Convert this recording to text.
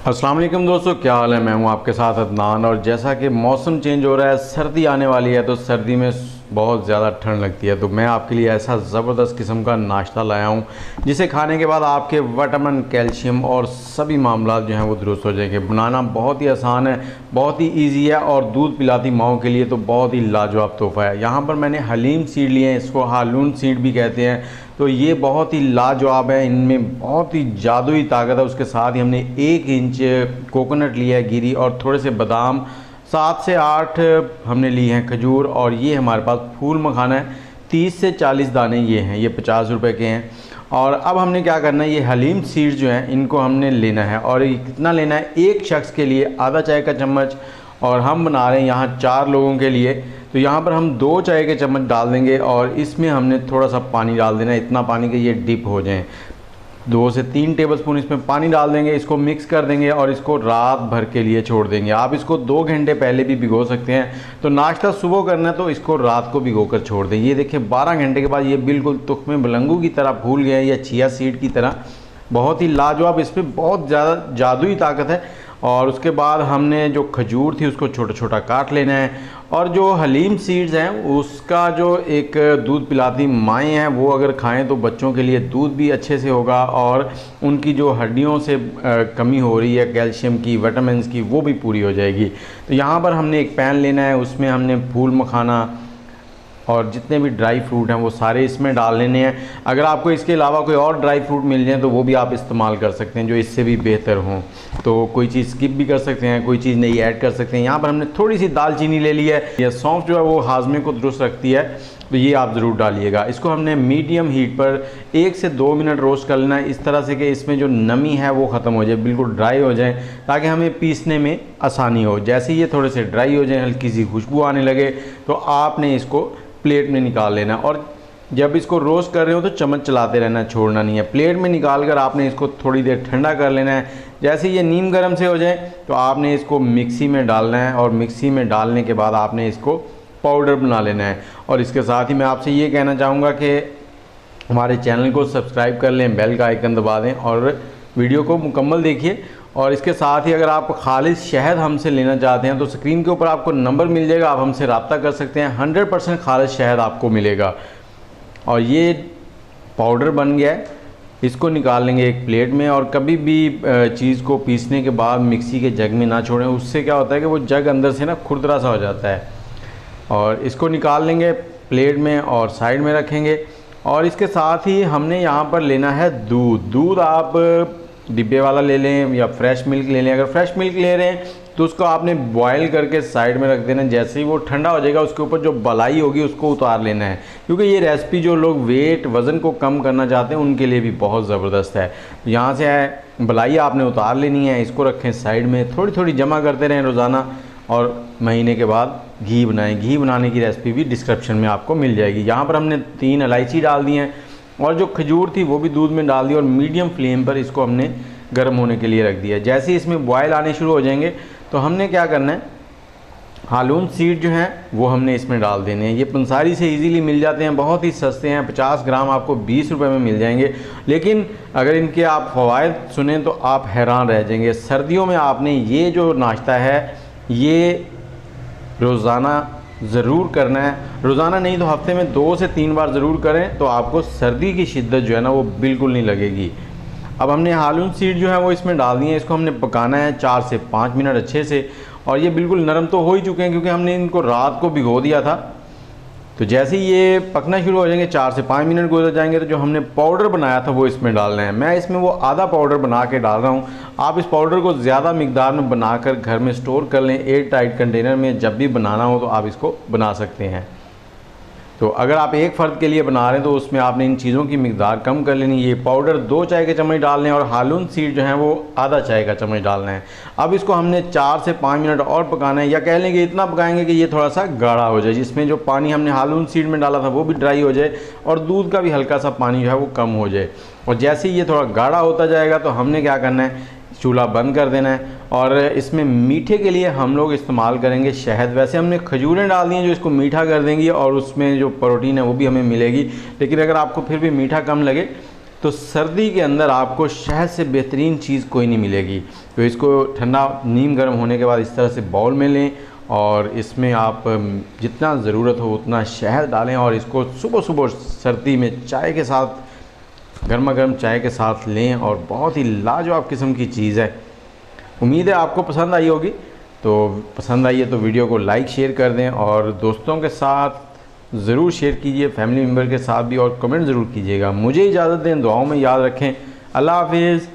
अस्सलाम वालेकुम दोस्तों, क्या हाल है। मैं हूं आपके साथ अदनान। और जैसा कि मौसम चेंज हो रहा है, सर्दी आने वाली है, तो सर्दी में बहुत ज़्यादा ठंड लगती है। तो मैं आपके लिए ऐसा ज़बरदस्त किस्म का नाश्ता लाया हूं जिसे खाने के बाद आपके विटामिन, कैल्शियम और सभी मामला जो हैं वो दुरुस्त हो जाएंगे। बनाना बहुत ही आसान है, बहुत ही ईजी है और दूध पिलाती माओं के लिए तो बहुत ही लाजवाब तोहफ़ा है। यहाँ पर मैंने हलीम सीड लिए हैं, इसको हालून सीड भी कहते हैं। तो ये बहुत ही लाजवाब है, इनमें बहुत ही जादुई ताकत है। उसके साथ ही हमने 1 इंच कोकोनट लिया है गिरी, और थोड़े से बादाम, 7 से 8 हमने लिए हैं खजूर, और ये हमारे पास फूल मखाना है। 30 से 40 दाने ये हैं, ये 50 रुपए के हैं। और अब हमने क्या करना है, ये हलीम सीड्स जो हैं इनको हमने लेना है। और ये कितना लेना है, एक शख्स के लिए आधा चाय का चम्मच, और हम बना रहे हैं यहाँ 4 लोगों के लिए। तो यहाँ पर हम 2 चाय के चम्मच डाल देंगे, और इसमें हमने थोड़ा सा पानी डाल देना है, इतना पानी कि ये डिप हो जाएं। 2 से 3 टेबलस्पून इसमें पानी डाल देंगे, इसको मिक्स कर देंगे और इसको रात भर के लिए छोड़ देंगे। आप इसको 2 घंटे पहले भी भिगो सकते हैं। तो नाश्ता सुबह करना है तो इसको रात को भिगो कर छोड़ दें। ये देखिए 12 घंटे के बाद ये बिल्कुल तुख्मे बलंगू की तरह फूल गए हैं, या चिया सीड की तरह। बहुत ही लाजवाब, इसमें बहुत ज़्यादा जादुई ताकत है। और उसके बाद हमने जो खजूर थी उसको छोटा छोटा काट लेना है। और जो हलीम सीड्स हैं उसका जो एक दूध पिलाती माएँ हैं वो अगर खाएं तो बच्चों के लिए दूध भी अच्छे से होगा, और उनकी जो हड्डियों से कमी हो रही है कैल्शियम की, विटामिन्स की, वो भी पूरी हो जाएगी। तो यहाँ पर हमने एक पैन लेना है, उसमें हमने फूल मखाना और जितने भी ड्राई फ्रूट हैं वो सारे इसमें डाल लेने हैं। अगर आपको इसके अलावा कोई और ड्राई फ्रूट मिल जाए तो वो भी आप इस्तेमाल कर सकते हैं जो इससे भी बेहतर हों। तो कोई चीज़ स्किप भी कर सकते हैं, कोई चीज़ नहीं ऐड कर सकते हैं। यहाँ पर हमने थोड़ी सी दालचीनी ले ली है। यह सौंफ जो है वो हाजमे को दुरुस्त रखती है, तो ये आप ज़रूर डालिएगा। इसको हमने मीडियम हीट पर 1 से 2 मिनट रोस्ट कर लेना है, इस तरह से कि इसमें जो नमी है वो ख़त्म हो जाए, बिल्कुल ड्राई हो जाए, ताकि हमें पीसने में आसानी हो। जैसे ये थोड़े से ड्राई हो जाए, हल्की सी खुशबू आने लगे, तो आपने इसको प्लेट में निकाल लेना। और जब इसको रोस्ट कर रहे हो तो चम्मच चलाते रहना, छोड़ना नहीं है। प्लेट में निकाल कर आपने इसको थोड़ी देर ठंडा कर लेना है। जैसे ये नीम गर्म से हो जाए तो आपने इसको मिक्सी में डालना है, और मिक्सी में डालने के बाद आपने इसको पाउडर बना लेना है। और इसके साथ ही मैं आपसे ये कहना चाहूँगा कि हमारे चैनल को सब्सक्राइब कर लें, बेल का आइकन दबा दें और वीडियो को मुकम्मल देखिए। और इसके साथ ही अगर आप खालिश शहद हमसे लेना चाहते हैं तो स्क्रीन के ऊपर आपको नंबर मिल जाएगा, आप हमसे रब्ता कर सकते हैं। 100% खालिश शहद आपको मिलेगा। और ये पाउडर बन गया है, इसको निकाल लेंगे एक प्लेट में। और कभी भी चीज़ को पीसने के बाद मिक्सी के जग में ना छोड़ें, उससे क्या होता है कि वो जग अंदर से ना खुरदरा सा हो जाता है। और इसको निकाल लेंगे प्लेट में और साइड में रखेंगे। और इसके साथ ही हमने यहाँ पर लेना है दूध आप डिब्बे वाला ले लें या फ्रेश मिल्क ले लें। अगर फ्रेश मिल्क ले रहे हैं तो उसको आपने बॉयल करके साइड में रख देना। जैसे ही वो ठंडा हो जाएगा उसके ऊपर जो बलाई होगी उसको उतार लेना है, क्योंकि ये रेसिपी जो लोग वज़न को कम करना चाहते हैं उनके लिए भी बहुत ज़बरदस्त है। यहाँ से बलाई आपने उतार लेनी है, इसको रखें साइड में, थोड़ी थोड़ी जमा करते रहें रोज़ाना। और महीने के बाद घी बनाएं। घी बनाने की रेसिपी भी डिस्क्रिप्शन में आपको मिल जाएगी। यहाँ पर हमने 3 इलायची डाल दी हैं, और जो खजूर थी वो भी दूध में डाल दी, और मीडियम फ्लेम पर इसको हमने गर्म होने के लिए रख दिया। जैसे ही इसमें बॉयल आने शुरू हो जाएंगे तो हमने क्या करना है, हालून सीड जो हैं वो हमने इसमें डाल देने हैं। ये पंसारी से इजीली मिल जाते हैं, बहुत ही सस्ते हैं। 50 ग्राम आपको 20 रुपए में मिल जाएंगे। लेकिन अगर इनके आप फ़वाइद सुने तो आप हैरान रह जाएंगे। सर्दियों में आपने ये जो नाश्ता है ये रोज़ाना ज़रूर करना है। रोज़ाना नहीं तो हफ्ते में 2 से 3 बार ज़रूर करें, तो आपको सर्दी की शिद्दत जो है ना वो बिल्कुल नहीं लगेगी। अब हमने हालून सीड जो है वो इसमें डाल दिए हैं। इसको हमने पकाना है 4 से 5 मिनट अच्छे से। और ये बिल्कुल नरम तो हो ही चुके हैं क्योंकि हमने इनको रात को भिगो दिया था। तो जैसे ही ये पकना शुरू हो जाएंगे, 4 से 5 मिनट गुजर जाएंगे, तो जो हमने पाउडर बनाया था वो इसमें डालना है। मैं इसमें वो आधा पाउडर बना के डाल रहा हूँ। आप इस पाउडर को ज़्यादा मिकदार में बनाकर घर में स्टोर कर लें एयर टाइट कंटेनर में। जब भी बनाना हो तो आप इसको बना सकते हैं। तो अगर आप एक फ़र्द के लिए बना रहे हैं तो उसमें आपने इन चीज़ों की मिकदार कम कर लेनी। ये पाउडर 2 चाय के चम्मच डालने हैं, और हालून सीड जो है वो आधा चाय का चम्मच डालना है। अब इसको हमने 4 से 5 मिनट और पकाना है, या कह लें कि इतना पकाएंगे कि ये थोड़ा सा गाढ़ा हो जाए, जिसमें जो पानी हमने हालून सीड में डाला था वो भी ड्राई हो जाए, और दूध का भी हल्का सा पानी जो है वो कम हो जाए। और जैसे ही ये थोड़ा गाढ़ा होता जाएगा तो हमने क्या करना है, चूल्हा बंद कर देना है। और इसमें मीठे के लिए हम लोग इस्तेमाल करेंगे शहद। वैसे हमने खजूरें डाल दी हैं जो इसको मीठा कर देंगी, और उसमें जो प्रोटीन है वो भी हमें मिलेगी। लेकिन अगर आपको फिर भी मीठा कम लगे तो सर्दी के अंदर आपको शहद से बेहतरीन चीज़ कोई नहीं मिलेगी। तो इसको ठंडा नीम गर्म होने के बाद इस तरह से बाउल में लें और इसमें आप जितना ज़रूरत हो उतना शहद डालें और इसको सुबह सुबह सर्दी में चाय के साथ, गर्मा गर्म चाय के साथ लें और बहुत ही लाजवाब किस्म की चीज़ है। उम्मीद है आपको पसंद आई होगी। तो पसंद आई है तो वीडियो को लाइक शेयर कर दें और दोस्तों के साथ ज़रूर शेयर कीजिए, फैमिली मेम्बर के साथ भी, और कमेंट ज़रूर कीजिएगा। मुझे इजाज़त दें, दुआओं में याद रखें। अल्लाह हाफिज़।